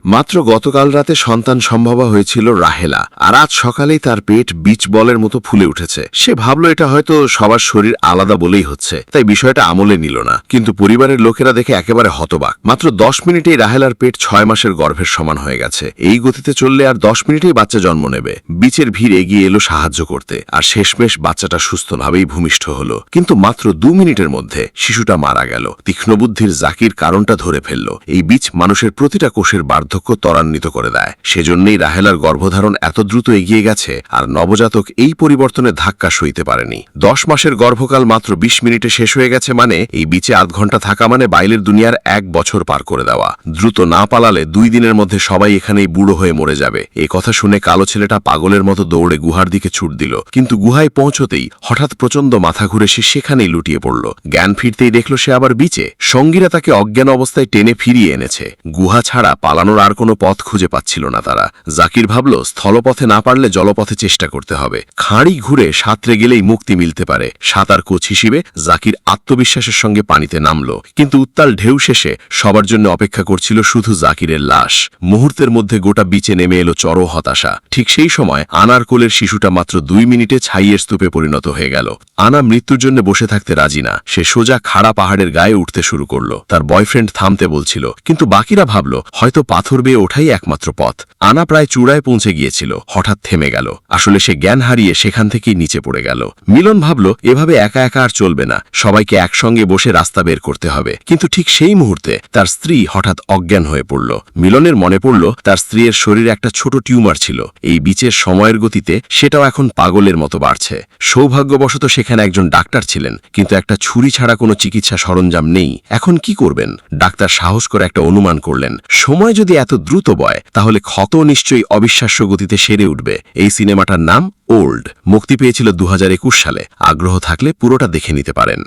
মাত্র গতকাল রাতে সন্তান সম্ভবা হয়েছিল রাহেলা, আর আজ সকালেই তার পেট বিচ বলের মতো ফুলে উঠেছে। সে ভাবল এটা হয়তো সবার শরীর আলাদা বলেই হচ্ছে, তাই বিষয়টা আমলে নিল না। কিন্তু পরিবারের লোকেরা দেখে একেবারে হতবাক। মাত্র 10 মিনিটেই রাহেলার পেট 6 মাসের গর্ভের সমান হয়ে গেছে। এই গতিতে চললে আর 10 মিনিটেই বাচ্চা জন্ম নেবে। বিচের ভিড় এগিয়ে এলো সাহায্য করতে, আর শেষমেশ বাচ্চাটা সুস্থভাবেই ভূমিষ্ঠ হলো। কিন্তু মাত্র 2 মিনিটের মধ্যে শিশুটা মারা গেল। তীক্ষ্ণবুদ্ধির জাকির কারণটা ধরে ফেলল। এই বিচ মানুষের প্রতিটা কোষের বার্ধক্য ত্বরান্বিত করে দেয়। সেজন্যই রাহেলার গর্ভধারণ এত দ্রুত এগিয়ে গেছে, আর নবজাতক এই পরিবর্তনের ধাক্কা সইতে পারেনি। 10 মাসের গর্ভকাল মাত্র 20 মিনিটে শেষ হয়ে গেছে, মানে এই বিচে আধ ঘন্টা থাকা মানে বাইরের দুনিয়ার 1 বছর পার করে দেওয়া। দ্রুত না পালালে 2 দিনের মধ্যে সবাই এখানেই বুড়ো হয়ে মরে যাবে। এই কথা শুনে কালো ছেলেটা পাগলের মতো দৌড়ে গুহার দিকে ছুট দিল। কিন্তু গুহায় পৌঁছতেই হঠাৎ প্রচন্ড মাথা ঘুরে সে সেখানেই লুটিয়ে পড়ল। জ্ঞান ফিরতেই দেখল সে আবার বিচে। সঙ্গীরা তাকে অজ্ঞান অবস্থায় টেনে ফিরিয়ে এনেছে। গুহা ছাড়া পালানোর আর কোনো পথ খুঁজে পাচ্ছিল না তারা। জাকির ভাবল স্থলপথে না পারলে জলপথে চেষ্টা করতে হবে। খাঁড়ি ঘুরে সাঁতরে গেলেই মুক্তি মিলতে পারে। সাঁতার কোচ হিসেবে জাকির আত্মবিশ্বাসের সঙ্গে পানিতে নামল। কিন্তু উত্তাল ঢেউ শেষে সবার জন্য অপেক্ষা করছিল শুধু জাকিরের লাশ। মুহূর্তের মধ্যে গোটা বিচে নেমে এলো চরম হতাশা। ঠিক সেই সময় আনার কোলের শিশুটা মাত্র 2 মিনিটে ছাইয়ের স্তূপে পরিণত হয়ে গেল। আনা মৃত্যুর জন্য বসে থাকতে রাজি না। সে সোজা খাড়া পাহাড়ের গায়ে উঠতে শুরু করলো। তার বয়ফ্রেন্ড থামতে বলছিল, কিন্তু বাকিরা ভাবল হয়তো পাথর বেয়ে ওঠাই একমাত্র পথ। আনা প্রায় চূড়ায় পৌঁছে গিয়েছিল, হঠাৎ থেমে গেল। আসলে সে জ্ঞান হারিয়ে সেখান থেকেই নিচে পড়ে গেল। মিলন ভাবল এভাবে একা একা আর চলবে না, সবাইকে একসঙ্গে বসে রাস্তা বের করতে হবে। কিন্তু ঠিক সেই মুহূর্তে তার স্ত্রী হঠাৎ অজ্ঞান হয়ে পড়ল। মিলনের মনে পড়ল তার স্ত্রীর শরীরে একটা ছোট টিউমার ছিল। এই বিচের সময়ের গতিতে সেটাও এখন পাগলের মতো বাড়ছে। সৌভাগ্যবশত সেখানে একজন ডাক্তার ছিলেন, কিন্তু একটা ছুরি ছাড়া কোনো চিকিৎসা সরঞ্জাম নেই। এখন কি করবেন? ডাক্তার সাহস করে একটা অনুমান করলেন, সময় যদি এত দ্রুত বয় তাহলে ক্ষত নিশ্চয়ই অবিশ্বাস্য গতিতে সেরে উঠবে। এই সিনেমাটার নাম ওল্ড, মুক্তি পেয়েছিল 2021 সালে। আগ্রহ থাকলে পুরোটা দেখে নিতে পারেন।